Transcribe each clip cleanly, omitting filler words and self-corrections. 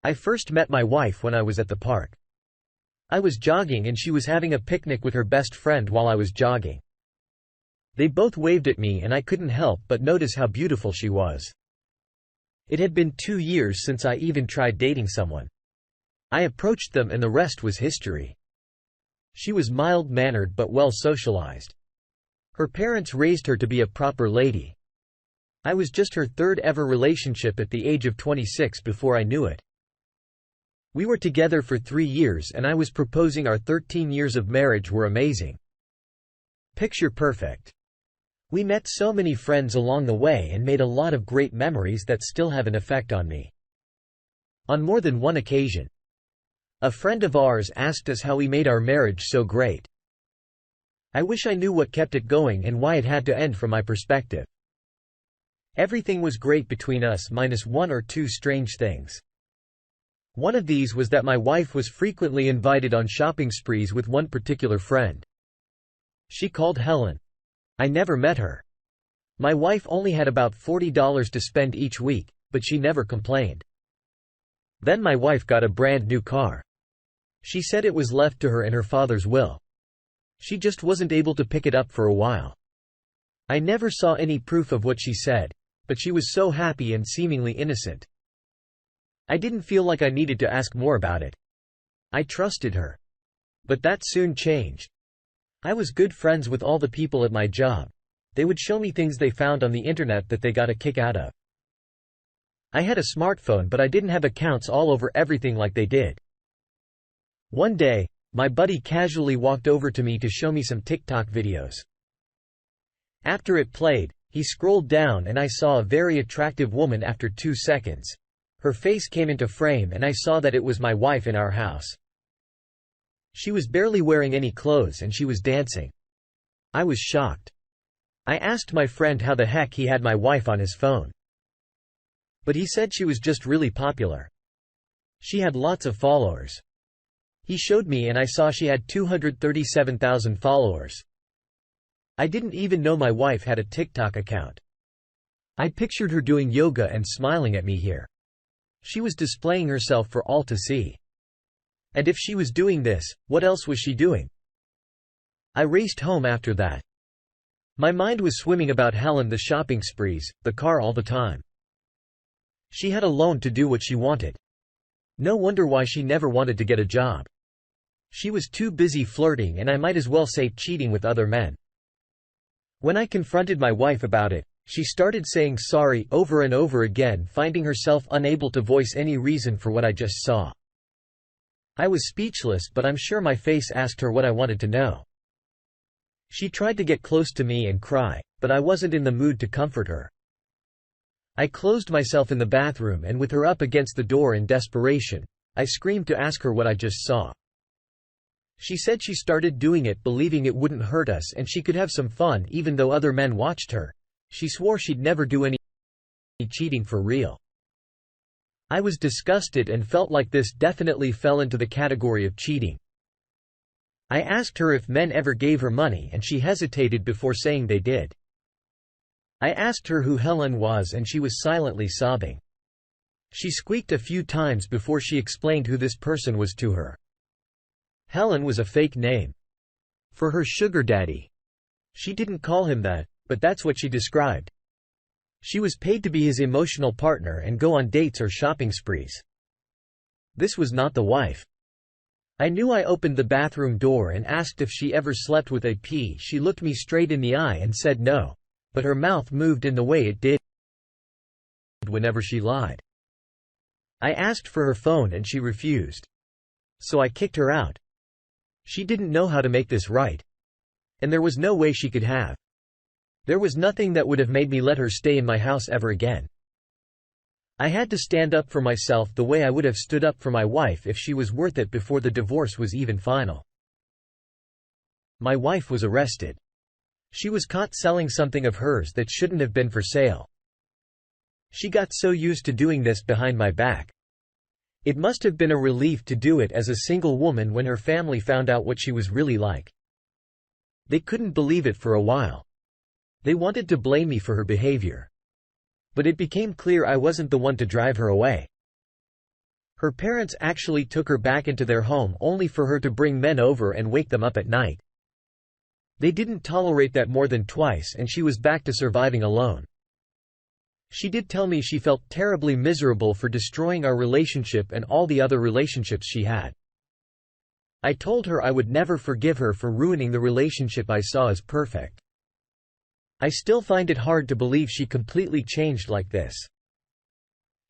I first met my wife when I was at the park. I was jogging and she was having a picnic with her best friend while I was jogging. They both waved at me and I couldn't help but notice how beautiful she was. It had been 2 years since I even tried dating someone. I approached them and the rest was history. She was mild-mannered but well socialized. Her parents raised her to be a proper lady. I was just her third ever relationship at the age of 26 before I knew it. We were together for 3 years and I was proposing. Our 13 years of marriage were amazing. Picture perfect. We met so many friends along the way and made a lot of great memories that still have an effect on me. On more than one occasion, a friend of ours asked us how we made our marriage so great. I wish I knew what kept it going and why it had to end from my perspective. Everything was great between us minus 1 or 2 strange things. One of these was that my wife was frequently invited on shopping sprees with one particular friend. She called Helen. I never met her. My wife only had about $40 to spend each week, but she never complained. Then my wife got a brand new car. She said it was left to her in her father's will. She just wasn't able to pick it up for a while. I never saw any proof of what she said, but she was so happy and seemingly innocent. I didn't feel like I needed to ask more about it. I trusted her. But that soon changed. I was good friends with all the people at my job. They would show me things they found on the internet that they got a kick out of. I had a smartphone, but I didn't have accounts all over everything like they did. One day, my buddy casually walked over to me to show me some TikTok videos. After it played, he scrolled down and I saw a very attractive woman. After 2 seconds, her face came into frame and I saw that it was my wife in our house. She was barely wearing any clothes and she was dancing. I was shocked. I asked my friend how the heck he had my wife on his phone. But he said she was just really popular. She had lots of followers. He showed me and I saw she had 237,000 followers. I didn't even know my wife had a TikTok account. I pictured her doing yoga and smiling at me here. She was displaying herself for all to see. And if she was doing this, what else was she doing? I raced home after that. My mind was swimming about Helen, the shopping sprees, the car all the time. She had a loan to do what she wanted. No wonder why she never wanted to get a job. She was too busy flirting, and I might as well say cheating with other men. When I confronted my wife about it, she started saying sorry over and over again, finding herself unable to voice any reason for what I just saw. I was speechless, but I'm sure my face asked her what I wanted to know. She tried to get close to me and cry, but I wasn't in the mood to comfort her. I closed myself in the bathroom and with her up against the door in desperation, I screamed to ask her what I just saw. She said she started doing it believing it wouldn't hurt us and she could have some fun even though other men watched her. She swore she'd never do any cheating for real. I was disgusted and felt like this definitely fell into the category of cheating. I asked her if men ever gave her money and she hesitated before saying they did. I asked her who Helen was and she was silently sobbing. She squeaked a few times before she explained who this person was to her. Helen was a fake name for her sugar daddy. She didn't call him that, but that's what she described. She was paid to be his emotional partner and go on dates or shopping sprees. This was not the wife. I knew. I opened the bathroom door and asked if she ever slept with a P. She looked me straight in the eye and said no, but her mouth moved in the way it did whenever she lied. I asked for her phone and she refused. So I kicked her out. She didn't know how to make this right. And there was no way she could have. There was nothing that would have made me let her stay in my house ever again. I had to stand up for myself the way I would have stood up for my wife if she was worth it before the divorce was even final. My wife was arrested. She was caught selling something of hers that shouldn't have been for sale. She got so used to doing this behind my back. It must have been a relief to do it as a single woman when her family found out what she was really like. They couldn't believe it for a while. They wanted to blame me for her behavior. But it became clear I wasn't the one to drive her away. Her parents actually took her back into their home only for her to bring men over and wake them up at night. They didn't tolerate that more than twice, and she was back to surviving alone. She did tell me she felt terribly miserable for destroying our relationship and all the other relationships she had. I told her I would never forgive her for ruining the relationship I saw as perfect. I still find it hard to believe she completely changed like this.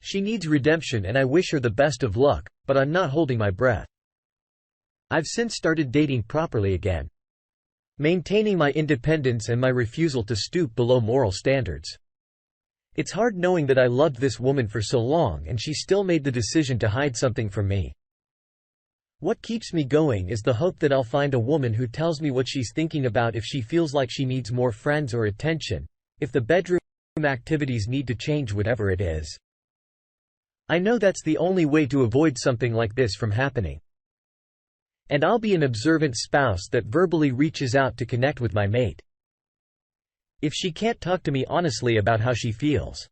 She needs redemption and I wish her the best of luck, but I'm not holding my breath. I've since started dating properly again, maintaining my independence and my refusal to stoop below moral standards. It's hard knowing that I loved this woman for so long and she still made the decision to hide something from me. What keeps me going is the hope that I'll find a woman who tells me what she's thinking about if she feels like she needs more friends or attention, if the bedroom activities need to change, whatever it is. I know that's the only way to avoid something like this from happening. And I'll be an observant spouse that verbally reaches out to connect with my mate. If she can't talk to me honestly about how she feels,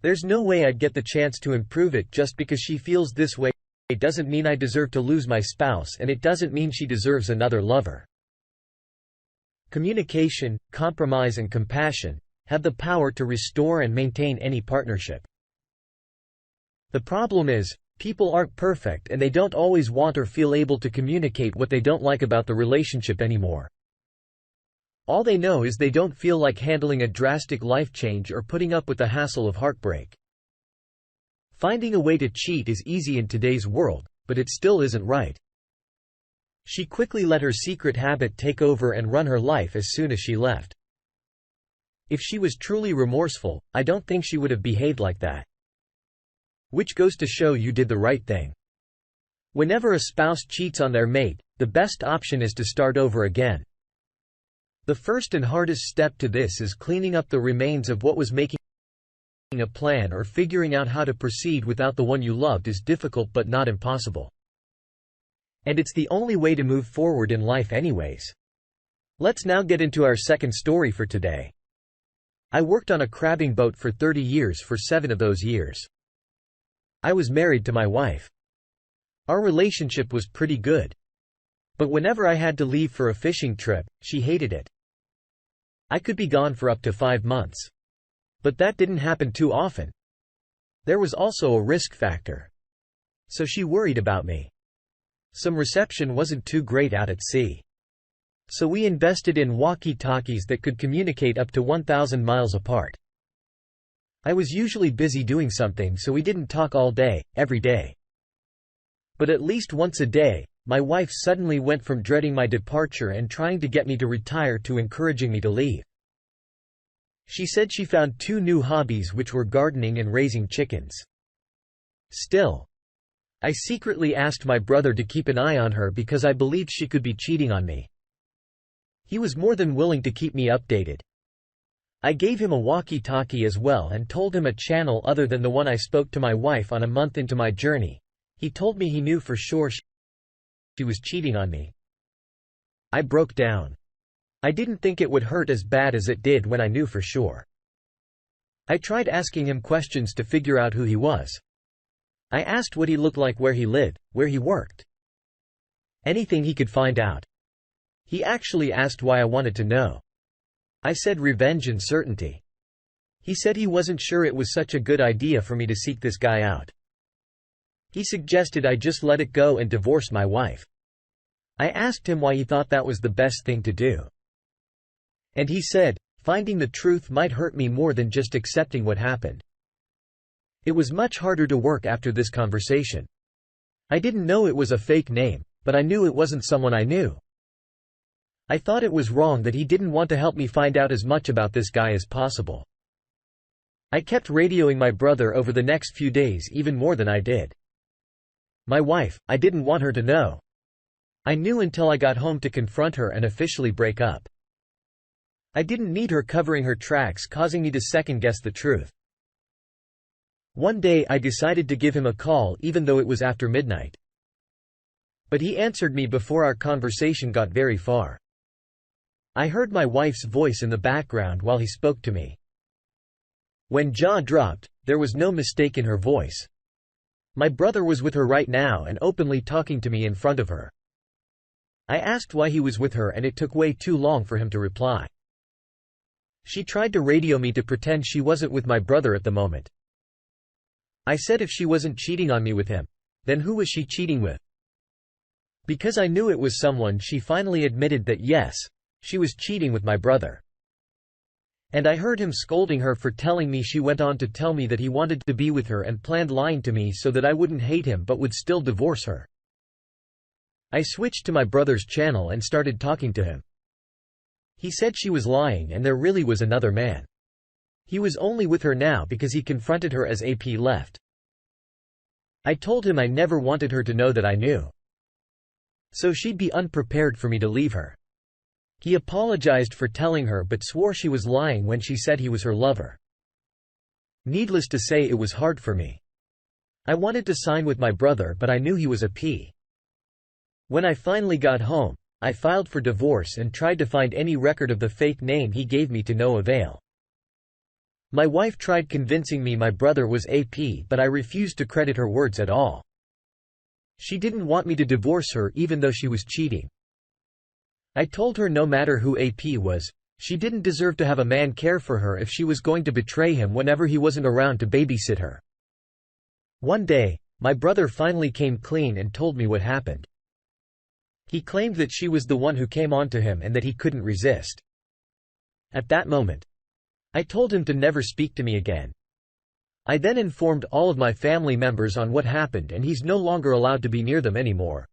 there's no way I'd get the chance to improve it. Just because she feels this way, it doesn't mean I deserve to lose my spouse, and it doesn't mean she deserves another lover. Communication, compromise and compassion have the power to restore and maintain any partnership. The problem is, people aren't perfect and they don't always want or feel able to communicate what they don't like about the relationship anymore. All they know is they don't feel like handling a drastic life change or putting up with the hassle of heartbreak. Finding a way to cheat is easy in today's world, but it still isn't right. She quickly let her secret habit take over and run her life as soon as she left. If she was truly remorseful, I don't think she would have behaved like that. Which goes to show you did the right thing. Whenever a spouse cheats on their mate, the best option is to start over again. The first and hardest step to this is cleaning up the remains of what was making a plan, or figuring out how to proceed without the one you loved is difficult but not impossible. And it's the only way to move forward in life anyways. Let's now get into our second story for today. I worked on a crabbing boat for 30 years. For 7 of those years, I was married to my wife. Our relationship was pretty good. But whenever I had to leave for a fishing trip, she hated it. I could be gone for up to 5 months. But that didn't happen too often. There was also a risk factor. So she worried about me. Some reception wasn't too great out at sea. So we invested in walkie-talkies that could communicate up to 1,000 miles apart. I was usually busy doing something, so we didn't talk all day, every day. But at least once a day, my wife suddenly went from dreading my departure and trying to get me to retire to encouraging me to leave. She said she found 2 new hobbies, which were gardening and raising chickens. Still, I secretly asked my brother to keep an eye on her because I believed she could be cheating on me. He was more than willing to keep me updated. I gave him a walkie-talkie as well and told him a channel other than the one I spoke to my wife on. A month into my journey, he told me he knew for sure she was cheating on me. I broke down. I didn't think it would hurt as bad as it did when I knew for sure. I tried asking him questions to figure out who he was. I asked what he looked like, where he lived, where he worked. Anything he could find out. He actually asked why I wanted to know. I said revenge and certainty. He said he wasn't sure it was such a good idea for me to seek this guy out. He suggested I just let it go and divorce my wife. I asked him why he thought that was the best thing to do. And he said, finding the truth might hurt me more than just accepting what happened. It was much harder to work after this conversation. I didn't know it was a fake name, but I knew it wasn't someone I knew. I thought it was wrong that he didn't want to help me find out as much about this guy as possible. I kept radioing my brother over the next few days, even more than I did. My wife, I didn't want her to know. I knew until I got home to confront her and officially break up. I didn't need her covering her tracks, causing me to second-guess the truth. One day I decided to give him a call even though it was after midnight. But he answered me before our conversation got very far. I heard my wife's voice in the background while he spoke to me. When jaw dropped, there was no mistake in her voice. My brother was with her right now and openly talking to me in front of her. I asked why he was with her and it took way too long for him to reply. She tried to radio me to pretend she wasn't with my brother at the moment. I said if she wasn't cheating on me with him, then who was she cheating with? Because I knew it was someone, she finally admitted that yes, she was cheating with my brother. And I heard him scolding her for telling me. She went on to tell me that he wanted to be with her and planned lying to me so that I wouldn't hate him but would still divorce her. I switched to my brother's channel and started talking to him. He said she was lying and there really was another man. He was only with her now because he confronted her as AP left. I told him I never wanted her to know that I knew. So she'd be unprepared for me to leave her. He apologized for telling her but swore she was lying when she said he was her lover. Needless to say, it was hard for me. I wanted to sign with my brother but I knew he was a P. When I finally got home, I filed for divorce and tried to find any record of the fake name he gave me to no avail. My wife tried convincing me my brother was AP but I refused to credit her words at all. She didn't want me to divorce her even though she was cheating. I told her no matter who AP was, she didn't deserve to have a man care for her if she was going to betray him whenever he wasn't around to babysit her. One day, my brother finally came clean and told me what happened. He claimed that she was the one who came on to him and that he couldn't resist. At that moment, I told him to never speak to me again. I then informed all of my family members on what happened and he's no longer allowed to be near them anymore.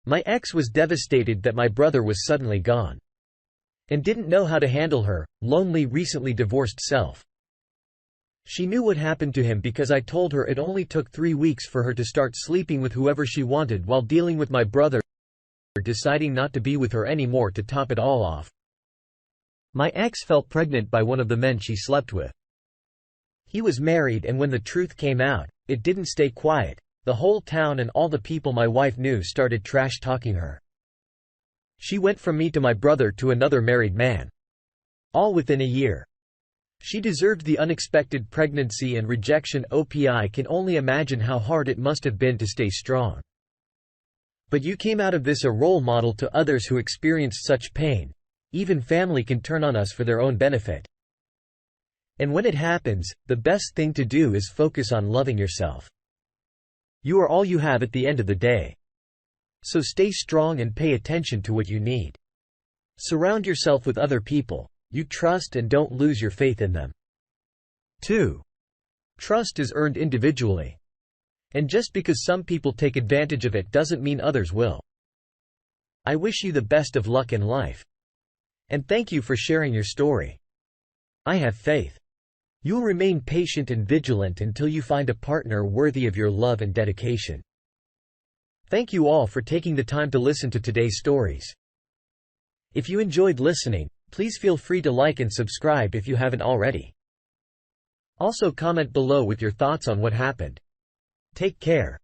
My ex was devastated that my brother was suddenly gone. And didn't know how to handle her, lonely, recently divorced self. She knew what happened to him because I told her it only took 3 weeks for her to start sleeping with whoever she wanted while dealing with my brother deciding not to be with her anymore to top it all off. My ex fell pregnant by one of the men she slept with. He was married and when the truth came out, it didn't stay quiet. The whole town and all the people my wife knew started trash-talking her. She went from me to my brother to another married man. All within a year. She deserved the unexpected pregnancy and rejection. I can only imagine how hard it must have been to stay strong. But you came out of this a role model to others who experienced such pain. Even family can turn on us for their own benefit. And when it happens, the best thing to do is focus on loving yourself. You are all you have at the end of the day. So stay strong and pay attention to what you need. Surround yourself with other people you trust and don't lose your faith in them. 2. Trust is earned individually. And just because some people take advantage of it doesn't mean others will. I wish you the best of luck in life. And thank you for sharing your story. I have faith. You'll remain patient and vigilant until you find a partner worthy of your love and dedication. Thank you all for taking the time to listen to today's stories. If you enjoyed listening, please feel free to like and subscribe if you haven't already. Also comment below with your thoughts on what happened. Take care.